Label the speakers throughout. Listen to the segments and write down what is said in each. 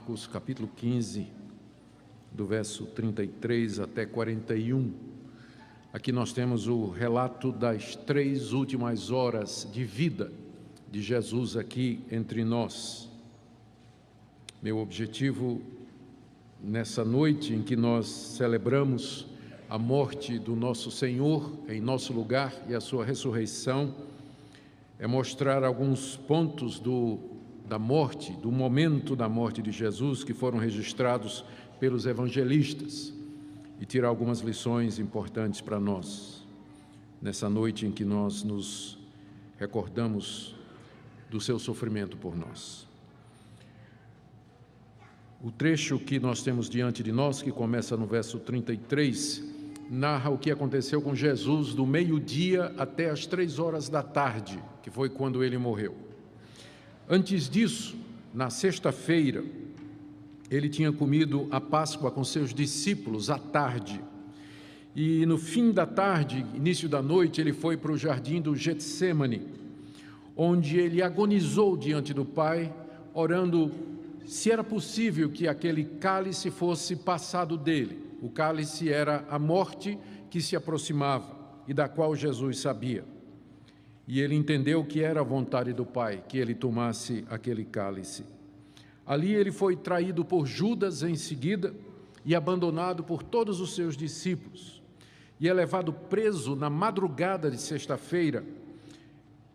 Speaker 1: Marcos, capítulo 15, do verso 33 até 41. Aqui nós temos o relato das 3 últimas horas de vida de Jesus aqui entre nós. Meu objetivo nessa noite em que nós celebramos a morte do nosso Senhor em nosso lugar e a sua ressurreição é mostrar alguns pontos da morte, do momento da morte de Jesus que foram registrados pelos evangelistas e tirar algumas lições importantes para nós, nessa noite em que nós nos recordamos do seu sofrimento por nós. O trecho que nós temos diante de nós, que começa no verso 33, narra o que aconteceu com Jesus do meio-dia até as 3 horas da tarde, que foi quando ele morreu. Antes disso, na sexta-feira, ele tinha comido a Páscoa com seus discípulos à tarde. E no fim da tarde, início da noite, ele foi para o jardim do Getsêmani, onde ele agonizou diante do Pai, orando se era possível que aquele cálice fosse passado dele. O cálice era a morte que se aproximava e da qual Jesus sabia. E ele entendeu que era a vontade do Pai que ele tomasse aquele cálice. Ali ele foi traído por Judas em seguida e abandonado por todos os seus discípulos. E é levado preso na madrugada de sexta-feira,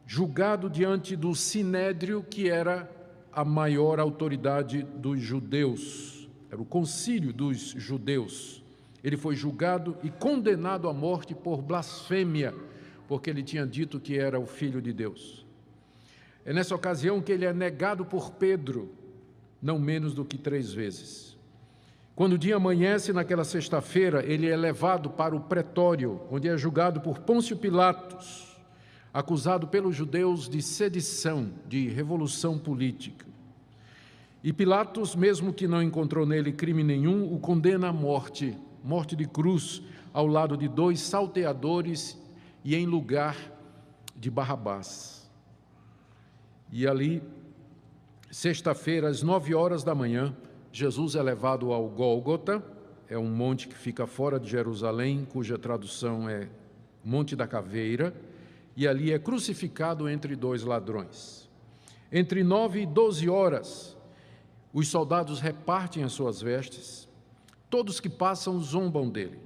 Speaker 1: julgado diante do Sinédrio, que era a maior autoridade dos judeus. Era o concílio dos judeus. Ele foi julgado e condenado à morte por blasfêmia, porque ele tinha dito que era o Filho de Deus. É nessa ocasião que ele é negado por Pedro, não menos do que 3 vezes. Quando o dia amanhece, naquela sexta-feira, ele é levado para o pretório, onde é julgado por Pôncio Pilatos, acusado pelos judeus de sedição, de revolução política. E Pilatos, mesmo que não encontrou nele crime nenhum, o condena à morte, morte de cruz, ao lado de 2 salteadores e em lugar de Barrabás. E ali, sexta-feira, às 9 horas da manhã, Jesus é levado ao Gólgota, é um monte que fica fora de Jerusalém, cuja tradução é Monte da Caveira, e ali é crucificado entre 2 ladrões. Entre 9 e 12 horas, os soldados repartem as suas vestes, todos que passam zombam dele.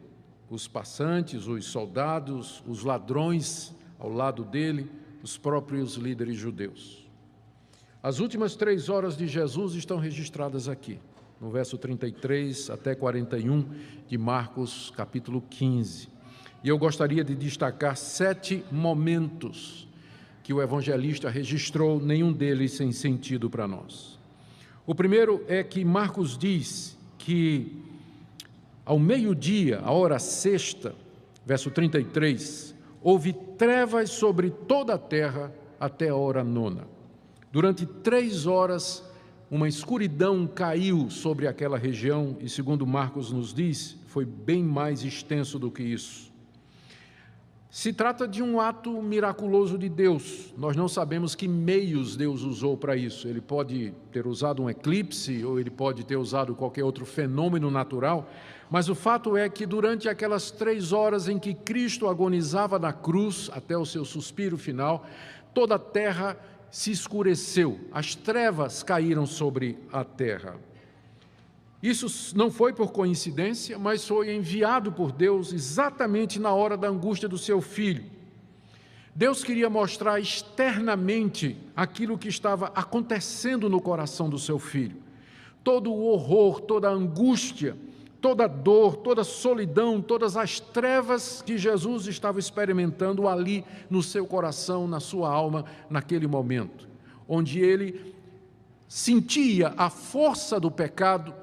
Speaker 1: Os passantes, os soldados, os ladrões ao lado dele, os próprios líderes judeus. As últimas 3 horas de Jesus estão registradas aqui, no verso 33 até 41 de Marcos, capítulo 15. E eu gostaria de destacar 7 momentos que o evangelista registrou, nenhum deles sem sentido para nós. O primeiro é que Marcos diz que ao meio-dia, a hora sexta, verso 33, houve trevas sobre toda a terra até a hora 9. Durante 3 horas, uma escuridão caiu sobre aquela região e, segundo Marcos nos diz, foi bem mais extenso do que isso. Se trata de um ato miraculoso de Deus. Nós não sabemos que meios Deus usou para isso. Ele pode ter usado um eclipse ou ele pode ter usado qualquer outro fenômeno natural, mas o fato é que durante aquelas 3 horas em que Cristo agonizava na cruz, até o seu suspiro final, toda a terra se escureceu, as trevas caíram sobre a terra. Isso não foi por coincidência, mas foi enviado por Deus exatamente na hora da angústia do seu filho. Deus queria mostrar externamente aquilo que estava acontecendo no coração do seu filho. Todo o horror, toda a angústia, toda a dor, toda a solidão, todas as trevas que Jesus estava experimentando ali no seu coração, na sua alma, naquele momento, onde ele sentia a força do pecado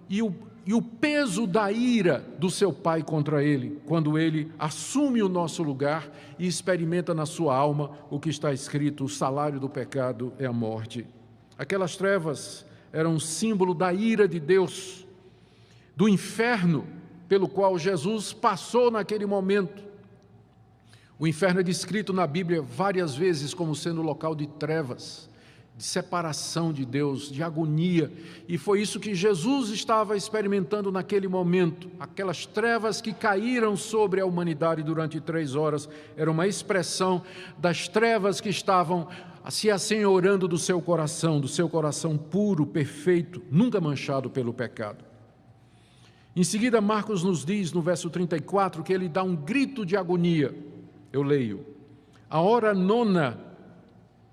Speaker 1: e o peso da ira do seu pai contra ele, quando ele assume o nosso lugar e experimenta na sua alma o que está escrito: o salário do pecado é a morte. Aquelas trevas eram um símbolo da ira de Deus, do inferno pelo qual Jesus passou naquele momento. O inferno é descrito na Bíblia várias vezes como sendo local de trevas, de separação de Deus, de agonia. E foi isso que Jesus estava experimentando naquele momento. Aquelas trevas que caíram sobre a humanidade durante 3 horas, era uma expressão das trevas que estavam se assenhorando do seu coração puro, perfeito, nunca manchado pelo pecado. Em seguida, Marcos nos diz, no verso 34, que ele dá um grito de agonia. Eu leio: à hora 9,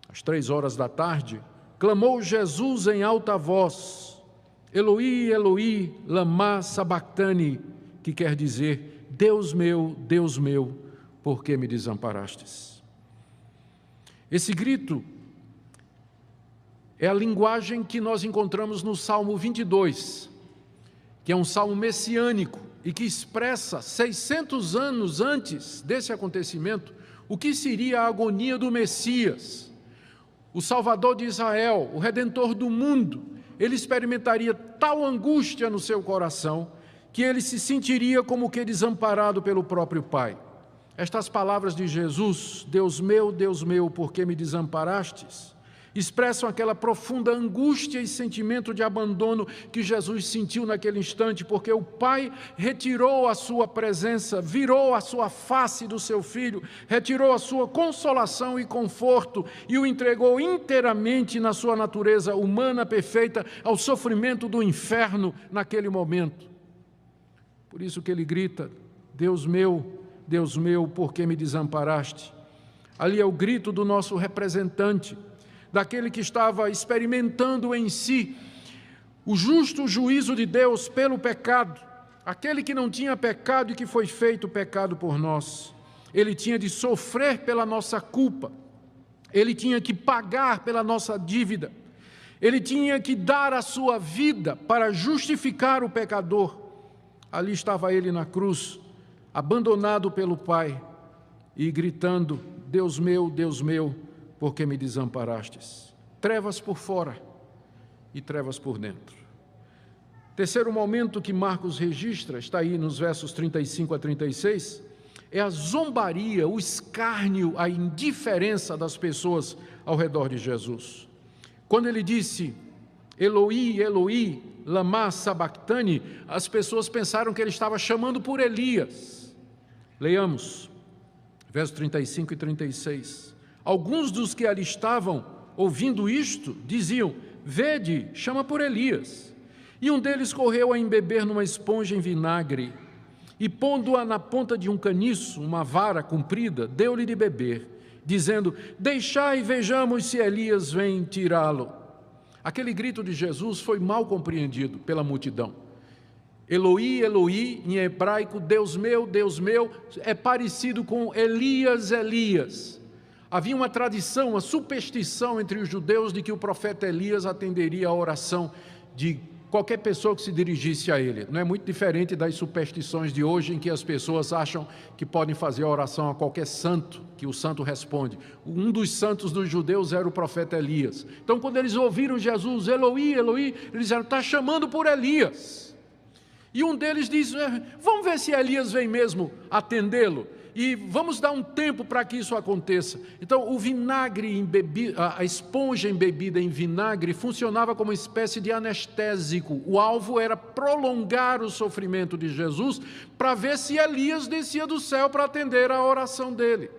Speaker 1: às 3 horas da tarde, clamou Jesus em alta voz: Eloi, Eloi, lama sabactani, que quer dizer: Deus meu, por que me desamparastes? Esse grito é a linguagem que nós encontramos no Salmo 22, que é um salmo messiânico e que expressa 600 anos antes desse acontecimento o que seria a agonia do Messias. O Salvador de Israel, o Redentor do mundo, ele experimentaria tal angústia no seu coração que ele se sentiria como que desamparado pelo próprio Pai. Estas palavras de Jesus: Deus meu, por que me desamparastes?, expressam aquela profunda angústia e sentimento de abandono que Jesus sentiu naquele instante, porque o Pai retirou a sua presença, virou a sua face do seu Filho, retirou a sua consolação e conforto e o entregou inteiramente na sua natureza humana perfeita ao sofrimento do inferno naquele momento. Por isso que ele grita: Deus meu, por que me desamparaste? Ali é o grito do nosso representante, daquele que estava experimentando em si o justo juízo de Deus pelo pecado, aquele que não tinha pecado e que foi feito pecado por nós. Ele tinha de sofrer pela nossa culpa, ele tinha que pagar pela nossa dívida, ele tinha que dar a sua vida para justificar o pecador. Ali estava ele na cruz, abandonado pelo Pai e gritando: Deus meu, por que me desamparastes? Trevas por fora e trevas por dentro. Terceiro momento que Marcos registra, está aí nos versos 35 a 36, é a zombaria, o escárnio, a indiferença das pessoas ao redor de Jesus. Quando ele disse: Eloi, Eloi, lama sabactani, as pessoas pensaram que ele estava chamando por Elias. Leiamos, versos 35 e 36. Alguns dos que ali estavam, ouvindo isto, diziam: vede, chama por Elias. E um deles correu a embeber numa esponja em vinagre, e pondo-a na ponta de um caniço, uma vara comprida, deu-lhe de beber, dizendo: deixai e vejamos se Elias vem tirá-lo. Aquele grito de Jesus foi mal compreendido pela multidão. Eloi, Eloi, em hebraico, Deus meu, é parecido com Elias, Elias. Havia uma tradição, uma superstição entre os judeus de que o profeta Elias atenderia a oração de qualquer pessoa que se dirigisse a ele. Não é muito diferente das superstições de hoje, em que as pessoas acham que podem fazer a oração a qualquer santo, que o santo responde. Um dos santos dos judeus era o profeta Elias. Então, quando eles ouviram Jesus, Eloi, Eloi, eles disseram: está chamando por Elias. E um deles diz: vamos ver se Elias vem mesmo atendê-lo. E vamos dar um tempo para que isso aconteça. Então, o vinagre embebido, a esponja embebida em vinagre funcionava como uma espécie de anestésico. O alvo era prolongar o sofrimento de Jesus para ver se Elias descia do céu para atender a oração dele,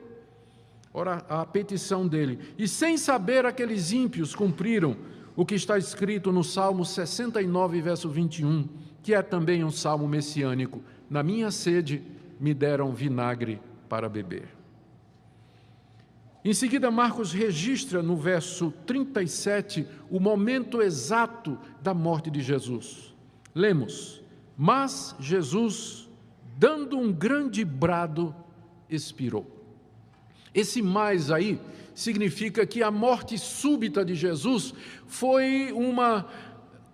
Speaker 1: a petição dele. E sem saber, aqueles ímpios cumpriram o que está escrito no Salmo 69, verso 21, que é também um salmo messiânico: na minha sede me deram vinagre para beber. Em seguida, Marcos registra no verso 37 o momento exato da morte de Jesus. Lemos: mas Jesus, dando um grande brado, expirou. Esse mais aí significa que a morte súbita de Jesus foi uma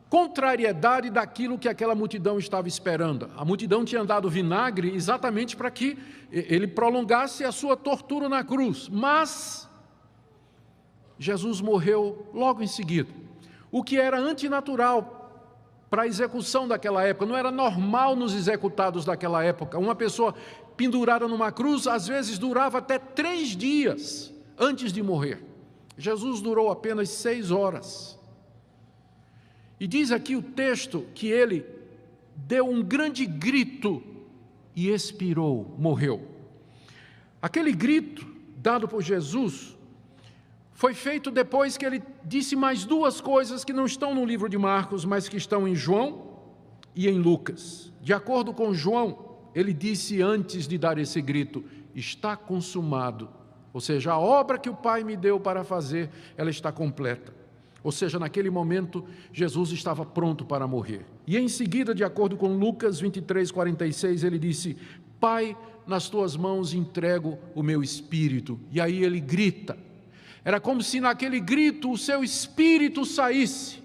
Speaker 1: contrariedade daquilo que aquela multidão estava esperando. A multidão tinha dado vinagre exatamente para que ele prolongasse a sua tortura na cruz, mas Jesus morreu logo em seguida, o que era antinatural para a execução daquela época. Não era normal nos executados daquela época. Uma pessoa pendurada numa cruz, às vezes durava até 3 dias antes de morrer. Jesus durou apenas 6 horas. E diz aqui o texto que ele deu um grande grito e expirou, morreu. Aquele grito dado por Jesus foi feito depois que ele disse mais 2 coisas que não estão no livro de Marcos, mas que estão em João e em Lucas. De acordo com João, ele disse antes de dar esse grito: está consumado. Ou seja, a obra que o Pai me deu para fazer, ela está completa. Ou seja, naquele momento, Jesus estava pronto para morrer. E em seguida, de acordo com Lucas 23:46, ele disse: Pai, nas tuas mãos entrego o meu espírito. E aí ele grita. Era como se naquele grito o seu espírito saísse,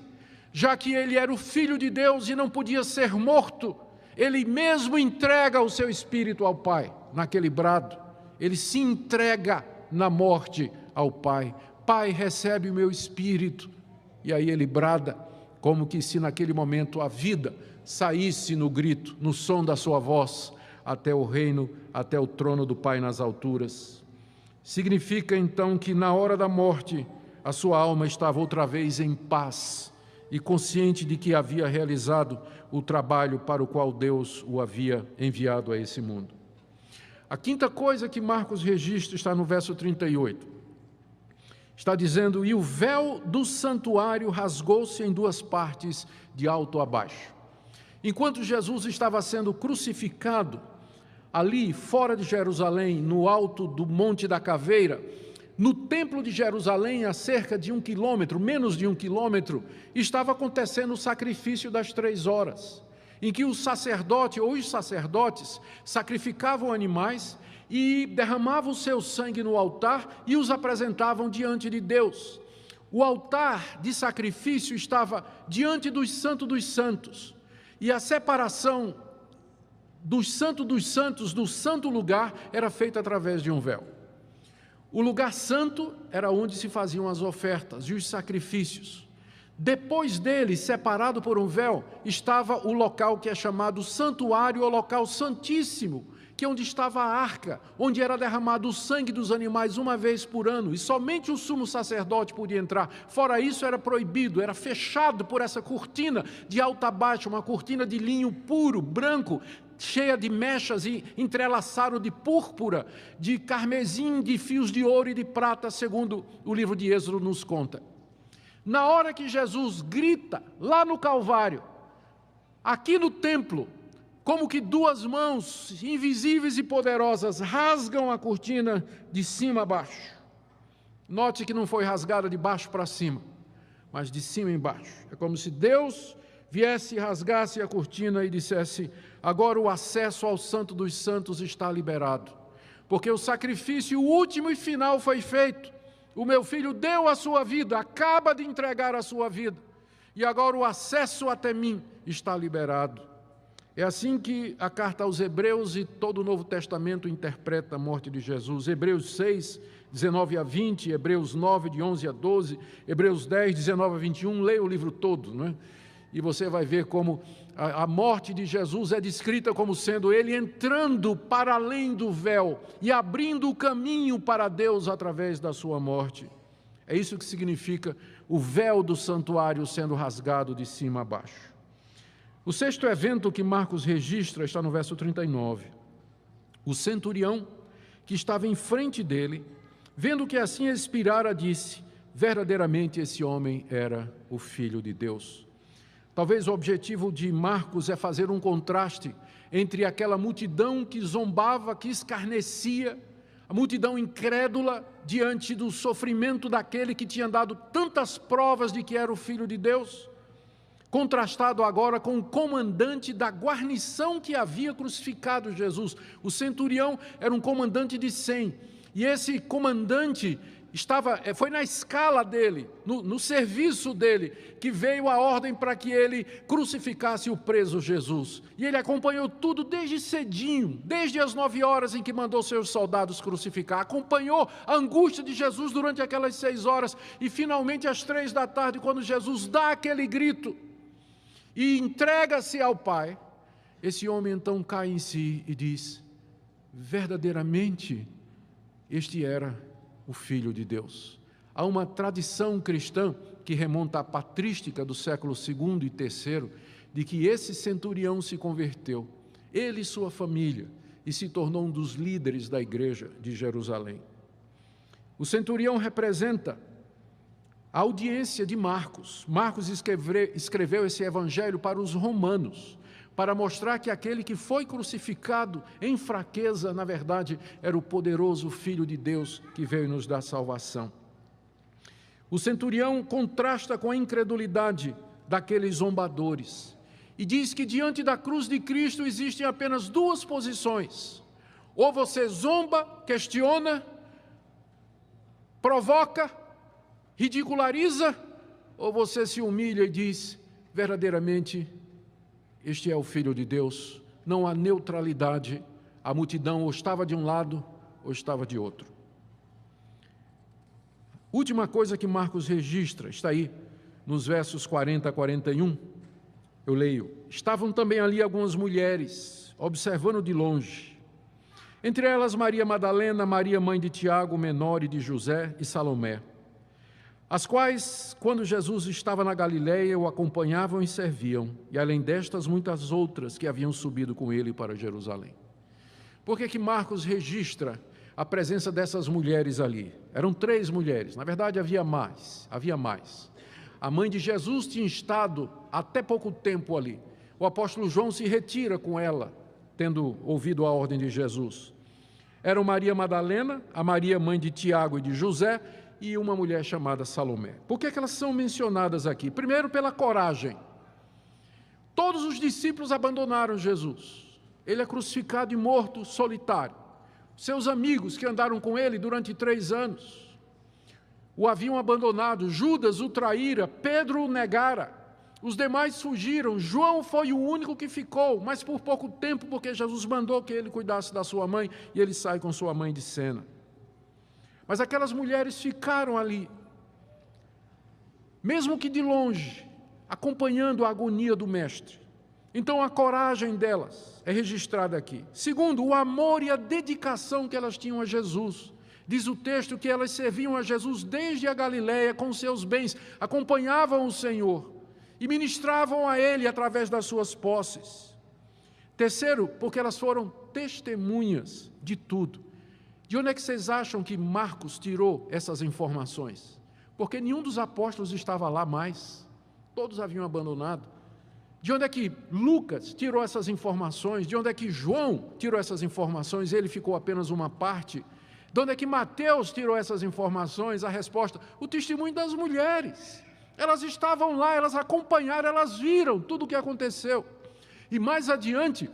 Speaker 1: já que ele era o Filho de Deus e não podia ser morto. Ele mesmo entrega o seu espírito ao Pai. Naquele brado, ele se entrega na morte ao Pai. Pai, recebe o meu espírito. E aí ele brada, como que se naquele momento a vida saísse no grito, no som da sua voz, até o reino, até o trono do Pai nas alturas. Significa então que na hora da morte, a sua alma estava outra vez em paz e consciente de que havia realizado o trabalho para o qual Deus o havia enviado a esse mundo. A quinta coisa que Marcos registra está no verso 38. Está dizendo: e o véu do santuário rasgou-se em 2 partes, de alto a baixo. Enquanto Jesus estava sendo crucificado, ali fora de Jerusalém, no alto do Monte da Caveira, no templo de Jerusalém, a cerca de 1 quilômetro, menos de 1 quilômetro, estava acontecendo o sacrifício das 3 horas, em que o sacerdote ou os sacerdotes sacrificavam animais e derramavam o seu sangue no altar e os apresentavam diante de Deus. O altar de sacrifício estava diante do Santo dos Santos, e a separação do Santo dos Santos do santo lugar era feita através de um véu. O lugar santo era onde se faziam as ofertas e os sacrifícios. Depois dele, separado por um véu, estava o local que é chamado santuário, ou local santíssimo, que é onde estava a arca, onde era derramado o sangue dos animais uma vez por ano, e somente o sumo sacerdote podia entrar. Fora isso, era proibido, era fechado por essa cortina de alta a baixo, uma cortina de linho puro, branco, cheia de mechas e entrelaçado de púrpura, de carmesim, de fios de ouro e de prata, segundo o livro de Êxodo nos conta. Na hora que Jesus grita, lá no Calvário, aqui no templo, como que 2 mãos invisíveis e poderosas rasgam a cortina de cima a baixo. Note que não foi rasgada de baixo para cima, mas de cima embaixo. É como se Deus viesse e rasgasse a cortina e dissesse: agora o acesso ao Santo dos Santos está liberado, porque o sacrifício último e final foi feito. O meu filho deu a sua vida, acaba de entregar a sua vida, e agora o acesso até mim está liberado. É assim que a carta aos Hebreus e todo o Novo Testamento interpreta a morte de Jesus. Hebreus 6, 19 a 20, Hebreus 9, de 11 a 12, Hebreus 10, 19 a 21, leia o livro todo, não é? E você vai ver como a morte de Jesus é descrita como sendo ele entrando para além do véu e abrindo o caminho para Deus através da sua morte. É isso que significa o véu do santuário sendo rasgado de cima a baixo. O 6º evento que Marcos registra está no verso 39. O centurião, que estava em frente dele, vendo que assim expirara, disse: verdadeiramente esse homem era o Filho de Deus. Talvez o objetivo de Marcos é fazer um contraste entre aquela multidão que zombava, que escarnecia, a multidão incrédula diante do sofrimento daquele que tinha dado tantas provas de que era o Filho de Deus, contrastado agora com o comandante da guarnição que havia crucificado Jesus. O centurião era um comandante de 100, e esse comandante foi na escala dele, no serviço dele, que veio a ordem para que ele crucificasse o preso Jesus. E ele acompanhou tudo desde cedinho, desde as 9 horas em que mandou seus soldados crucificar. Acompanhou a angústia de Jesus durante aquelas 6 horas, e finalmente às 3 da tarde, quando Jesus dá aquele grito e entrega-se ao Pai, esse homem então cai em si e diz: verdadeiramente este era o Filho de Deus. Há uma tradição cristã que remonta à patrística do século II e III, de que esse centurião se converteu, ele e sua família, e se tornou um dos líderes da igreja de Jerusalém. O centurião representa a audiência de Marcos. Marcos escreveu esse evangelho para os romanos, para mostrar que aquele que foi crucificado em fraqueza, na verdade, era o poderoso Filho de Deus que veio nos dar salvação. O centurião contrasta com a incredulidade daqueles zombadores e diz que diante da cruz de Cristo existem apenas duas posições: ou você zomba, questiona, provoca, ridiculariza, ou você se humilha e diz, verdadeiramente, este é o Filho de Deus. Não há neutralidade, a multidão ou estava de um lado ou estava de outro. Última coisa que Marcos registra, está aí nos versos 40 a 41, eu leio: estavam também ali algumas mulheres, observando de longe. Entre elas Maria Madalena, Maria mãe de Tiago, o menor, e de José e Salomé, as quais, quando Jesus estava na Galileia, o acompanhavam e serviam, e além destas, muitas outras que haviam subido com ele para Jerusalém. Por que Marcos registra a presença dessas mulheres ali? Eram 3 mulheres, na verdade havia mais. A mãe de Jesus tinha estado até pouco tempo ali. O apóstolo João se retira com ela, tendo ouvido a ordem de Jesus. Eram Maria Madalena, a Maria mãe de Tiago e de José, e uma mulher chamada Salomé. Por que elas são mencionadas aqui? Primeiro, pela coragem. Todos os discípulos abandonaram Jesus. Ele é crucificado e morto solitário. Seus amigos que andaram com ele durante 3 anos o haviam abandonado. Judas o traíra, Pedro o negara, os demais fugiram. João foi o único que ficou, mas por pouco tempo, porque Jesus mandou que ele cuidasse da sua mãe, e ele sai com sua mãe de cena. Mas aquelas mulheres ficaram ali, mesmo que de longe, acompanhando a agonia do Mestre. Então a coragem delas é registrada aqui. Segundo, o amor e a dedicação que elas tinham a Jesus. Diz o texto que elas serviam a Jesus desde a Galileia com seus bens, acompanhavam o Senhor e ministravam a Ele através das suas posses. Terceiro, porque elas foram testemunhas de tudo. De onde é que vocês acham que Marcos tirou essas informações? Porque nenhum dos apóstolos estava lá mais, todos haviam abandonado. De onde é que Lucas tirou essas informações? De onde é que João tirou essas informações? Ele ficou apenas uma parte. De onde é que Mateus tirou essas informações? A resposta: o testemunho das mulheres. Elas estavam lá, elas acompanharam, elas viram tudo o que aconteceu. E mais adiante,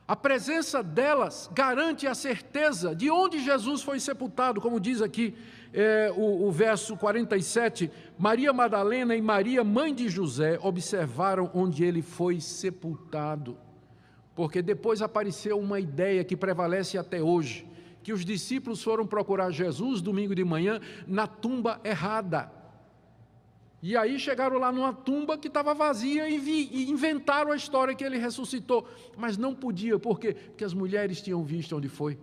Speaker 1: a presença delas garante a certeza de onde Jesus foi sepultado, como diz aqui o verso 47, Maria Madalena e Maria, mãe de José, observaram onde ele foi sepultado. Porque depois apareceu uma ideia que prevalece até hoje, que os discípulos foram procurar Jesus domingo de manhã na tumba errada. E aí chegaram lá numa tumba que estava vazia e inventaram a história que ele ressuscitou. Mas não podia, por quê? Porque as mulheres tinham visto onde foi.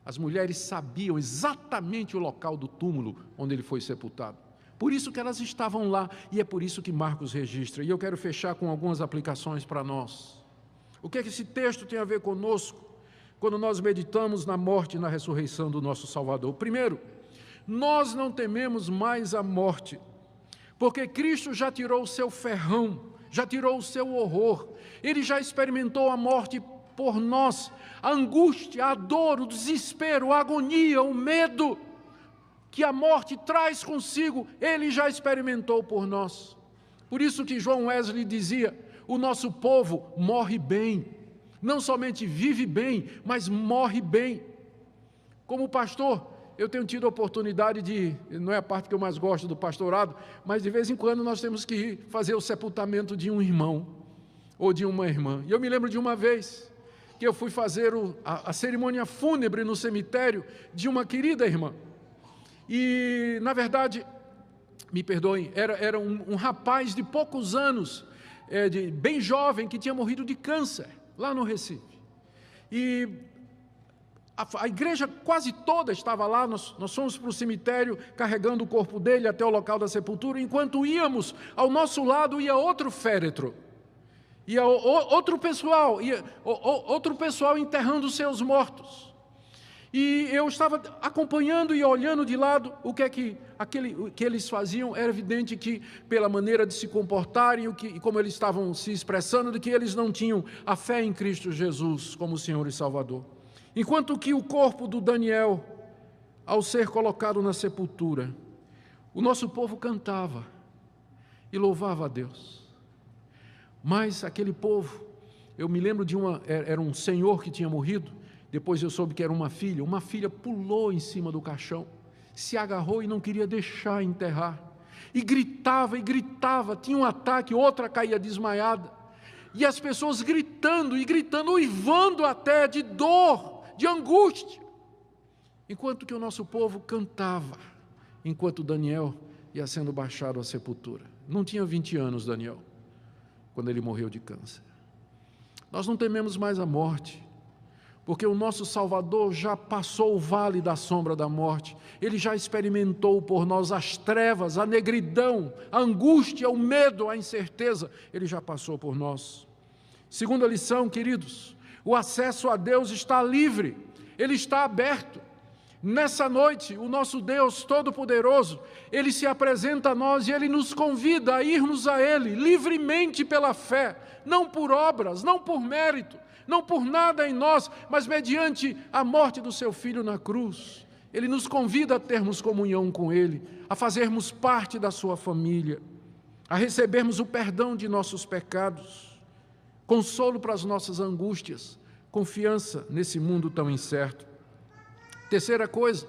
Speaker 1: As mulheres sabiam exatamente o local do túmulo onde ele foi sepultado. Por isso que elas estavam lá, e é por isso que Marcos registra. E eu quero fechar com algumas aplicações para nós. O que é que esse texto tem a ver conosco, quando nós meditamos na morte e na ressurreição do nosso Salvador? Primeiro, nós não tememos mais a morte, porque Cristo já tirou o seu ferrão, já tirou o seu horror. Ele já experimentou a morte por nós, a angústia, a dor, o desespero, a agonia, o medo que a morte traz consigo, Ele já experimentou por nós. Por isso que John Wesley dizia: o nosso povo morre bem, não somente vive bem, mas morre bem. Como pastor, eu tenho tido a oportunidade de, não é a parte que eu mais gosto do pastorado, mas de vez em quando nós temos que ir fazer o sepultamento de um irmão ou de uma irmã. E eu me lembro de uma vez que eu fui fazer a cerimônia fúnebre no cemitério de uma querida irmã. E, na verdade, me perdoem, era um rapaz de poucos anos, bem jovem, que tinha morrido de câncer, lá no Recife. E A igreja quase toda estava lá, nós fomos para o cemitério carregando o corpo dele até o local da sepultura. Enquanto íamos, ao nosso lado ia outro féretro, ia outro pessoal enterrando seus mortos. E eu estava acompanhando e olhando de lado o que eles faziam. Era evidente que, pela maneira de se comportarem e como eles estavam se expressando, de que eles não tinham a fé em Cristo Jesus como Senhor e Salvador. Enquanto que o corpo do Daniel, ao ser colocado na sepultura, o nosso povo cantava e louvava a Deus. Mas aquele povo, eu me lembro era um senhor que tinha morrido, depois eu soube que era uma filha pulou em cima do caixão, se agarrou e não queria deixar enterrar, e gritava, tinha um ataque, outra caía desmaiada, e as pessoas gritando, uivando até de dor, de angústia, enquanto que o nosso povo cantava, enquanto Daniel ia sendo baixado à sepultura. Não tinha 20 anos Daniel, quando ele morreu de câncer. Nós não tememos mais a morte, porque o nosso Salvador já passou o vale da sombra da morte, ele já experimentou por nós as trevas, a negridão, a angústia, o medo, a incerteza, ele já passou por nós. Segunda lição, queridos, o acesso a Deus está livre, ele está aberto. Nessa noite, o nosso Deus Todo-Poderoso, ele se apresenta a nós e ele nos convida a irmos a ele livremente pela fé, não por obras, não por mérito, não por nada em nós, mas mediante a morte do seu Filho na cruz. Ele nos convida a termos comunhão com ele, a fazermos parte da sua família, a recebermos o perdão de nossos pecados, consolo para as nossas angústias, confiança nesse mundo tão incerto. Terceira coisa,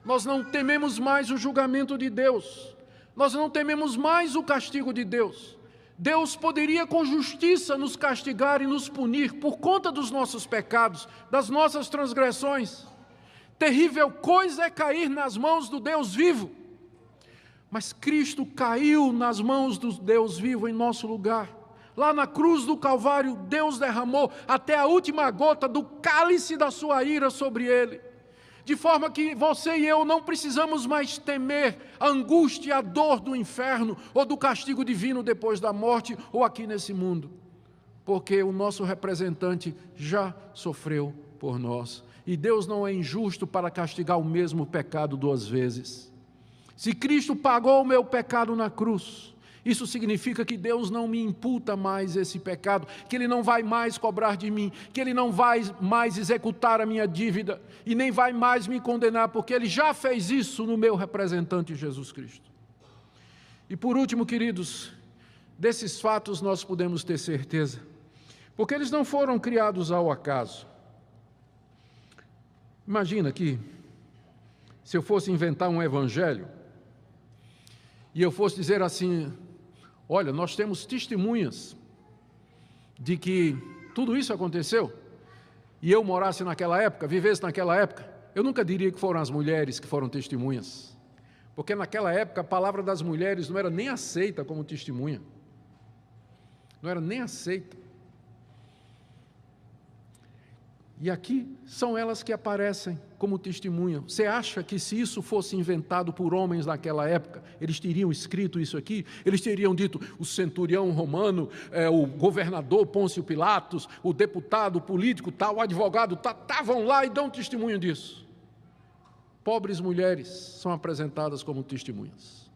Speaker 1: nós não tememos mais o julgamento de Deus, nós não tememos mais o castigo de Deus. Deus poderia com justiça nos castigar e nos punir por conta dos nossos pecados, das nossas transgressões. Terrível coisa é cair nas mãos do Deus vivo, mas Cristo caiu nas mãos do Deus vivo em nosso lugar. Lá na cruz do Calvário, Deus derramou até a última gota do cálice da sua ira sobre ele, de forma que você e eu não precisamos mais temer a angústia e a dor do inferno ou do castigo divino depois da morte ou aqui nesse mundo, porque o nosso representante já sofreu por nós, e Deus não é injusto para castigar o mesmo pecado 2 vezes. Se Cristo pagou o meu pecado na cruz, isso significa que Deus não me imputa mais esse pecado, que Ele não vai mais cobrar de mim, que Ele não vai mais executar a minha dívida e nem vai mais me condenar, porque Ele já fez isso no meu representante Jesus Cristo. E por último, queridos, desses fatos nós podemos ter certeza, porque eles não foram criados ao acaso. Imagina que, se eu fosse inventar um evangelho, e eu fosse dizer assim: olha, nós temos testemunhas de que tudo isso aconteceu, e eu morasse naquela época, vivesse naquela época, eu nunca diria que foram as mulheres que foram testemunhas, porque naquela época a palavra das mulheres não era nem aceita como testemunha, não era nem aceita. E aqui são elas que aparecem como testemunha. Você acha que se isso fosse inventado por homens naquela época, eles teriam escrito isso aqui? Eles teriam dito: o centurião romano, o governador Pôncio Pilatos, o deputado, o político tal, o advogado tal, estavam lá e dão testemunho disso. Pobres mulheres são apresentadas como testemunhas.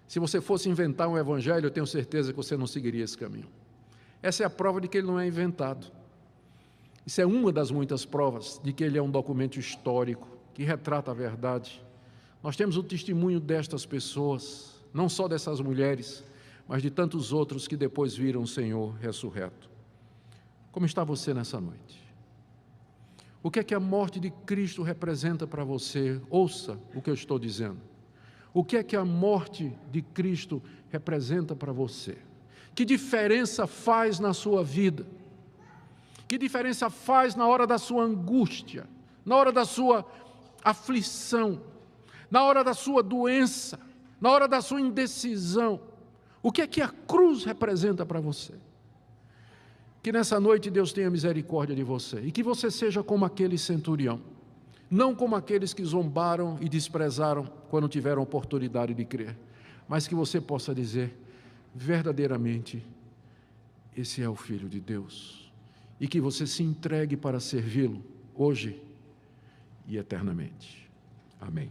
Speaker 1: Se você fosse inventar um evangelho, eu tenho certeza que você não seguiria esse caminho. Essa é a prova de que ele não é inventado. Isso é uma das muitas provas de que ele é um documento histórico, que retrata a verdade. Nós temos o testemunho destas pessoas, não só dessas mulheres, mas de tantos outros que depois viram o Senhor ressurreto. Como está você nessa noite? O que é que a morte de Cristo representa para você? Ouça o que eu estou dizendo. O que é que a morte de Cristo representa para você? Que diferença faz na sua vida? Que diferença faz na hora da sua angústia, na hora da sua aflição, na hora da sua doença, na hora da sua indecisão? O que é que a cruz representa para você? Que nessa noite Deus tenha misericórdia de você e que você seja como aquele centurião, não como aqueles que zombaram e desprezaram quando tiveram oportunidade de crer, mas que você possa dizer, verdadeiramente, esse é o Filho de Deus, e que você se entregue para servi-lo hoje e eternamente. Amém.